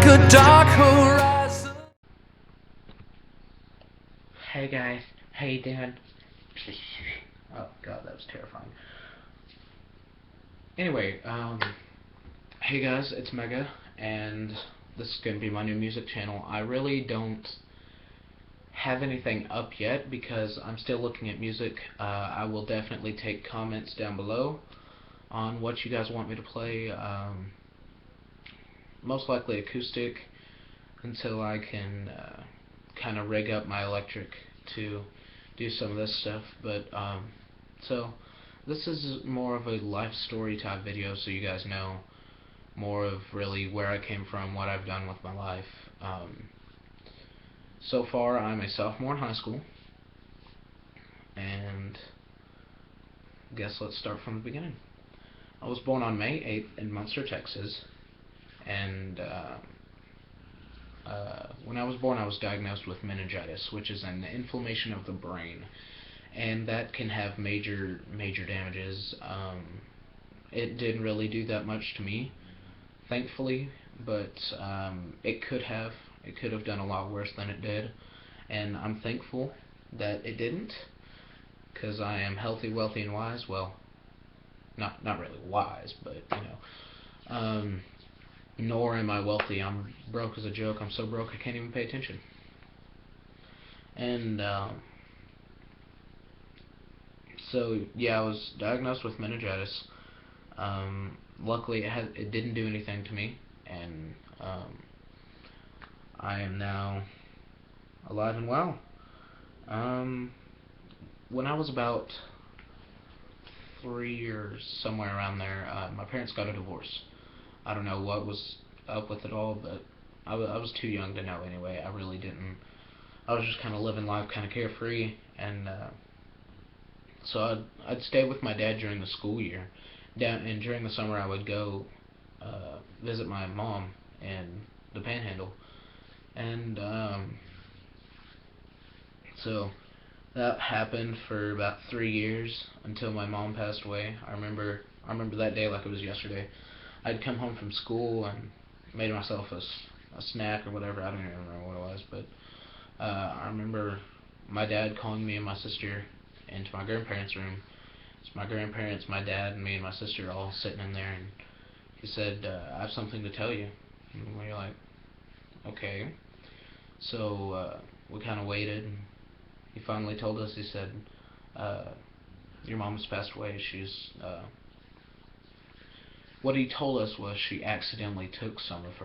like a dark horizon. Hey guys, how you doing? Oh god, that was terrifying. Anyway, hey guys, it's Mega, and this is gonna be my new music channel. I really don't have anything up yet because I'm still looking at music. I will definitely take comments down below on what you guys want me to play. Most likely acoustic until I can kind of rig up my electric to do some of this stuff. But so this is more of a life story type video, so you guys know more of really where I came from, what I've done with my life. So far, I'm a sophomore in high school, and guess let's start from the beginning. I was born on May 8th in Munster, Texas, and when I was born, I was diagnosed with meningitis, which is an inflammation of the brain, and that can have major damages. It didn't really do that much to me, thankfully, but it could have done a lot worse than it did, and I'm thankful that it didn't, because I am healthy, wealthy, and wise. Well, not really wise, but you know. Nor am I wealthy. I'm broke as a joke. I'm so broke I can't even pay attention. And so yeah, I was diagnosed with meningitis. Luckily, it didn't do anything to me, and I am now alive and well. When I was about 3 years, somewhere around there, my parents got a divorce. I don't know what was up with it all, but I was too young to know anyway. I really didn't. I was just kind of living life, kind of carefree, and so I'd stay with my dad during the school year. And during the summer I would go visit my mom in the Panhandle, and so that happened for about 3 years until my mom passed away. I remember that day like it was yesterday. I'd come home from school and made myself a snack or whatever. I don't even remember what it was, but I remember my dad calling me and my sister into my grandparents' room. It's my grandparents, my dad, and me and my sister all sitting in there, and he said, "I have something to tell you." And we were like, "Okay." So we kind of waited, and he finally told us. He said, uh, "Your mom's passed away. She's." What he told us was she accidentally took some of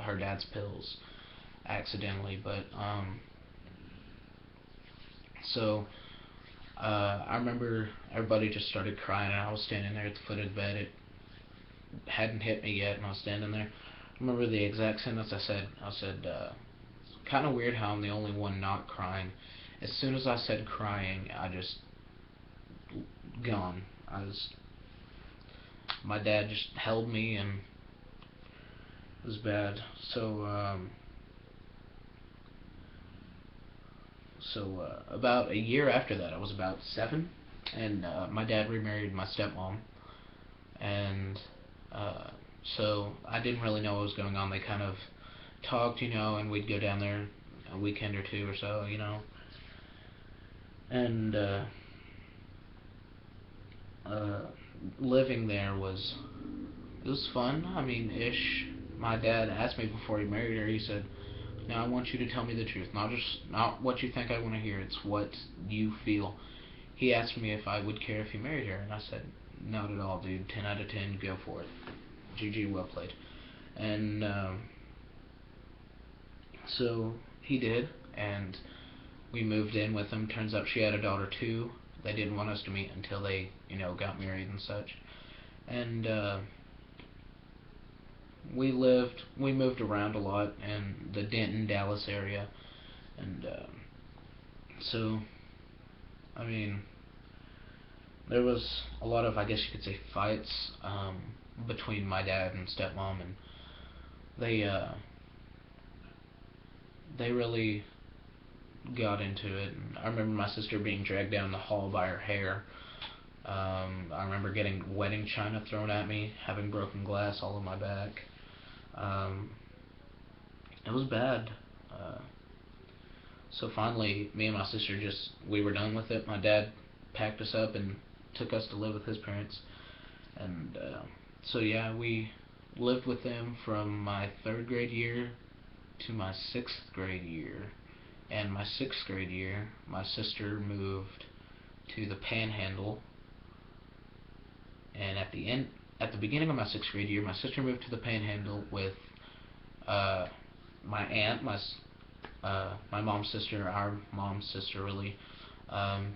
her dad's pills, accidentally, but so I remember everybody just started crying, and I was standing there at the foot of the bed. It hadn't hit me yet, and I was standing there. I remember the exact sentence I said. I said, kind of weird how I'm the only one not crying. As soon as I said crying, I just gone. My dad just held me, and it was bad. So about a year after that, I was about 7, and my dad remarried my stepmom, and uh, so I didn't really know what was going on. They kind of talked, and we'd go down there a weekend or two or so, and uh, living there it was fun. I mean, ish. My dad asked me before he married her. He said, "Now I want you to tell me the truth, not what you think I want to hear. It's what you feel." He asked me if I would care if he married her, and I said, "Not at all, dude. 10 out of 10. Go for it. GG, well played." And so he did, and we moved in with him. Turns out she had a daughter too. They didn't want us to meet until they, got married and such. And we moved around a lot in the Denton, Dallas area, and so, I mean, there was a lot of, I guess you could say, fights between my dad and stepmom, and they really got into it. And I remember my sister being dragged down the hall by her hair. I remember getting wedding china thrown at me, having broken glass all in my back. it was bad. Uh, so finally, me and my sister we were done with it. My dad packed us up and took us to live with his parents. And so yeah, we lived with them from my third grade year to my sixth grade year. And my sixth grade year, my sister moved to the Panhandle. And at the beginning of my sixth grade year, my sister moved to the Panhandle with uh, my aunt, my mom's sister, our mom's sister, really. Um,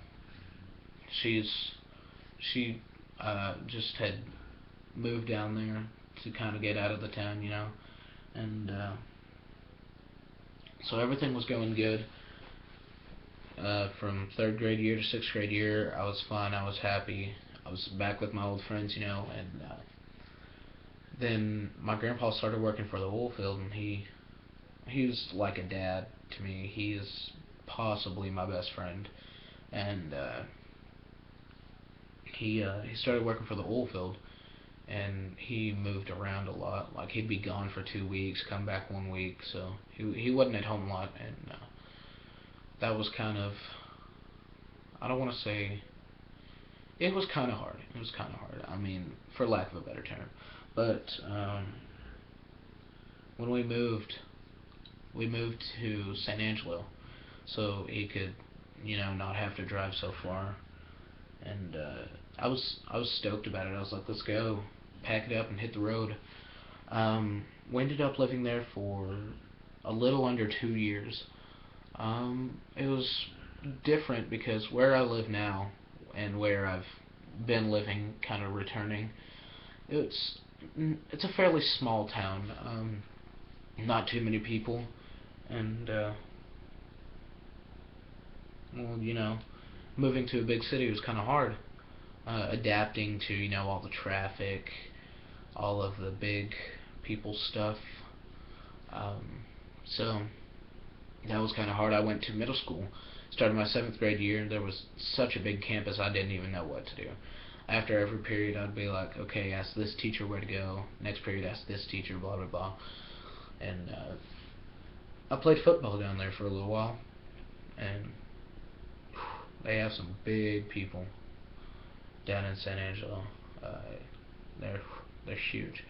she's she just had moved down there to kind of get out of the town, and so everything was going good. From third grade year to sixth grade year, I was fine. I was happy. I was back with my old friends, and then my grandpa started working for the oil field, and he was like a dad to me. He is possibly my best friend, and he started working for the oil field, and he moved around a lot. Like he'd be gone for 2 weeks, come back 1 week, so he wasn't at home a lot, and that was kind of, I don't want to say, it was kind of hard. It was kind of hard. I mean, for lack of a better term. But when we moved to San Angelo, so he could, not have to drive so far. And I was stoked about it. I was like, let's go, pack it up and hit the road. We ended up living there for a little under 2 years. It was different because where I live now and where I've been living, kind of returning, it's it's a fairly small town. Not too many people, and well, moving to a big city was kind of hard. Adapting to all the traffic, all of the big people stuff. Um, so that was kind of hard. I went to middle school, started my seventh grade year, and there was such a big campus I didn't even know what to do. After every period, I'd be like, okay, ask this teacher where to go. Next period, ask this teacher, blah blah blah. And I played football down there for a little while, and they have some big people down in San Angelo. Uh, they're they're huge.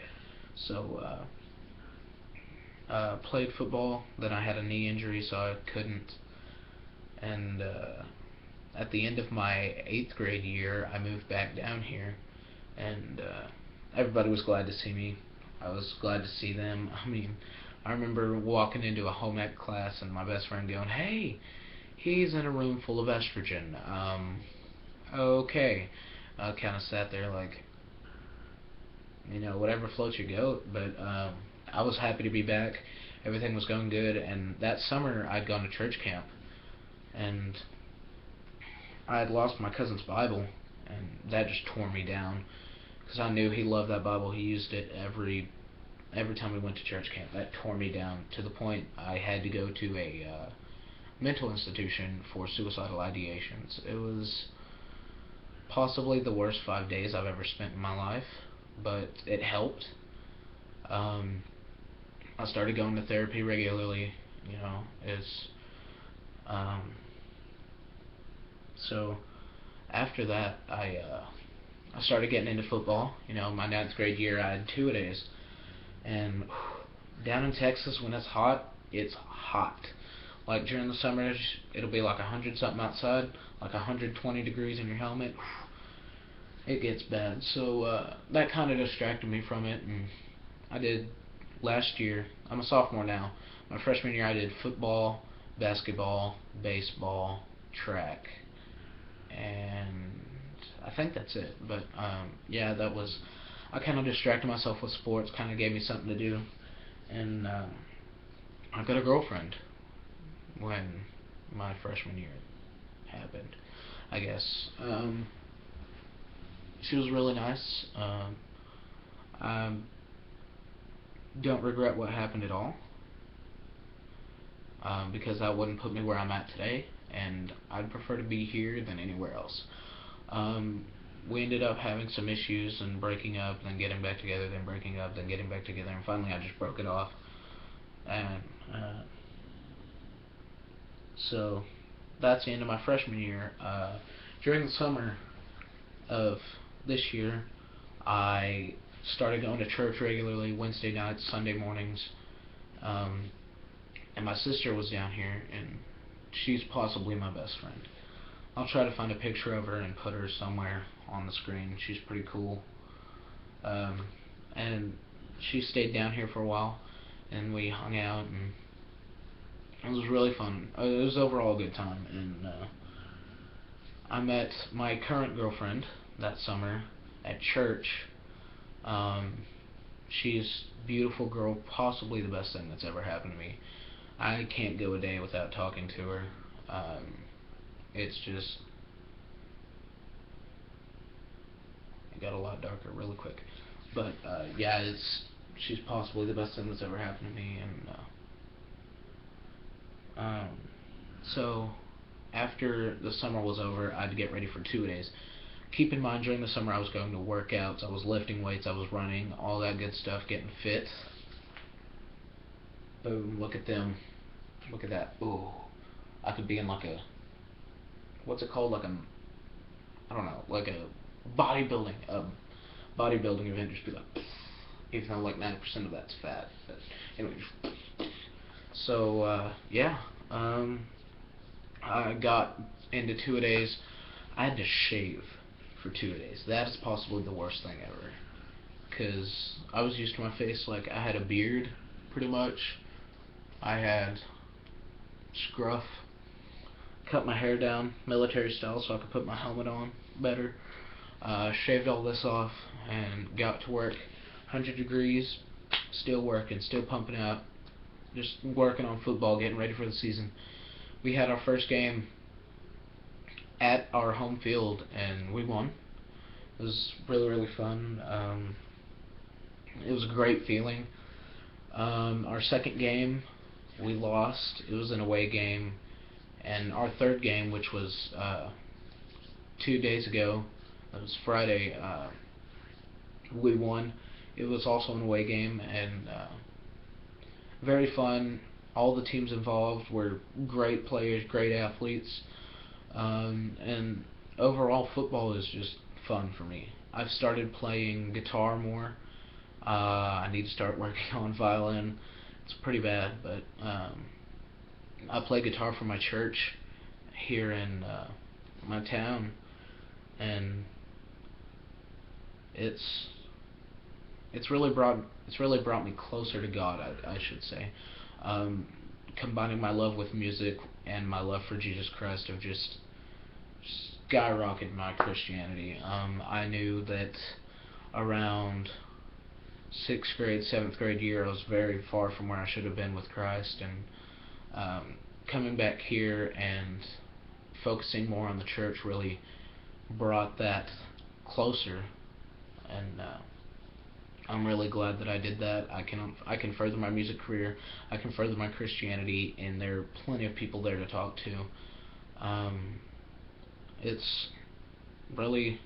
So played football. Then I had a knee injury, so I couldn't. And at the end of my eighth grade year, I moved back down here, and everybody was glad to see me. I was glad to see them. I mean, I remember walking into a home ec class and my best friend going, "Hey, he's in a room full of estrogen." Okay. I kind of sat there like, whatever floats your goat. But I was happy to be back. Everything was going good, and that summer I'd gone to church camp, and I had lost my cousin's Bible, and that just tore me down because I knew he loved that Bible. He used it every time we went to church camp. That tore me down to the point I had to go to a mental institution for suicidal ideations. It was possibly the worst 5 days I've ever spent in my life, but it helped. Um, I started going to therapy regularly. It's um, so after that I started getting into football. My ninth grade year I had two-a-days, and down in Texas when it's hot. Like during the summer, it'll be like 100 something outside, like 120 degrees in your helmet. It gets bad. So that kind of distracted me from it, and I did last year. I'm a sophomore now. My freshman year, I did football, basketball, baseball, track, and I think that's it. But yeah, that was. I kind of distracted myself with sports. Kind of gave me something to do, and I got a girlfriend when my freshman year happened, I guess. She was really nice. I don't regret what happened at all, because that wouldn't put me where I'm at today, and I'd prefer to be here than anywhere else. We ended up having some issues and breaking up, then getting back together, then breaking up, then getting back together, and finally I just broke it off. And Uh, so that's the end of my freshman year. During the summer of this year, I started going to church regularly, Wednesday nights, Sunday mornings, and my sister was down here, and she's possibly my best friend. I'll try to find a picture of her and put her somewhere on the screen. She's pretty cool. And she stayed down here for a while, and we hung out, and it was really fun. It was overall a good time, and I met my current girlfriend that summer at church. She's a beautiful girl, possibly the best thing that's ever happened to me. I can't go a day without talking to her. It's just, it got a lot darker really quick. But yeah, she's possibly the best thing that's ever happened to me, and so after the summer was over, I'd get ready for 2 days. Keep in mind, during the summer I was going to workouts, I was lifting weights, I was running, all that good stuff, getting fit. Boom, look at them. Look at that. Ooh. I could be in like a, what's it called? Like a, I don't know, like a bodybuilding event, just be like, even though like 90% of that's fat. But anyway, so yeah, I got into 2 days. I had to shave for 2 days. That is possibly the worst thing ever, because I was used to my face. Like, I had a beard, pretty much. I had scruff. Cut my hair down, military style, so I could put my helmet on better. Shaved all this off and got to work. 100 degrees, still working, still pumping out, just working on football, getting ready for the season. We had our first game at our home field, and we won. It was really, really fun. It was a great feeling. Our second game, we lost. It was an away game. And our third game, which was 2 days ago, it was Friday, we won. It was also an away game, and very fun. All the teams involved were great players, great athletes, and overall football is just fun for me. I've started playing guitar more. I need to start working on violin. It's pretty bad, but I play guitar for my church here in my town, and it's really brought me closer to God, I should say. Combining my love with music and my love for Jesus Christ have just skyrocketed my Christianity. I knew that around 6th grade, 7th grade year, I was very far from where I should have been with Christ, and coming back here and focusing more on the church really brought that closer, and I'm really glad that I did that. I can further my music career, I can further my Christianity, and there are plenty of people there to talk to. It's really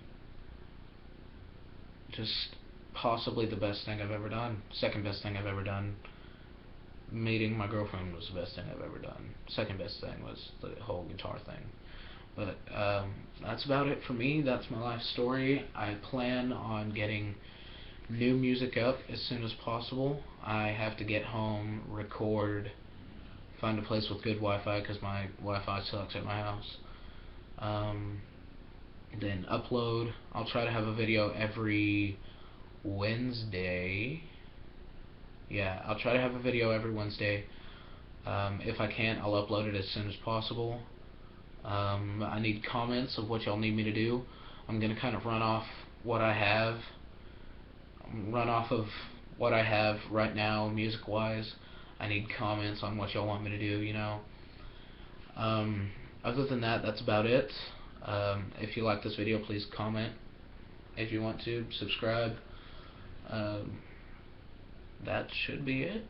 just possibly the best thing I've ever done. Second best thing I've ever done. Meeting my girlfriend was the best thing I've ever done. Second best thing was the whole guitar thing. But that's about it for me. That's my life story. I plan on getting new music up as soon as possible. I have to get home, record, find a place with good Wi-Fi, because my Wi-Fi sucks at my house. Then upload. I'll try to have a video every Wednesday. Yeah, I'll try to have a video every Wednesday. If I can't, I'll upload it as soon as possible. I need comments of what y'all need me to do. I'm going to kind of run off of what I have right now, music-wise. I need comments on what y'all want me to do, you know. Other than that, that's about it. If you like this video, please comment. If you want to, subscribe. That should be it.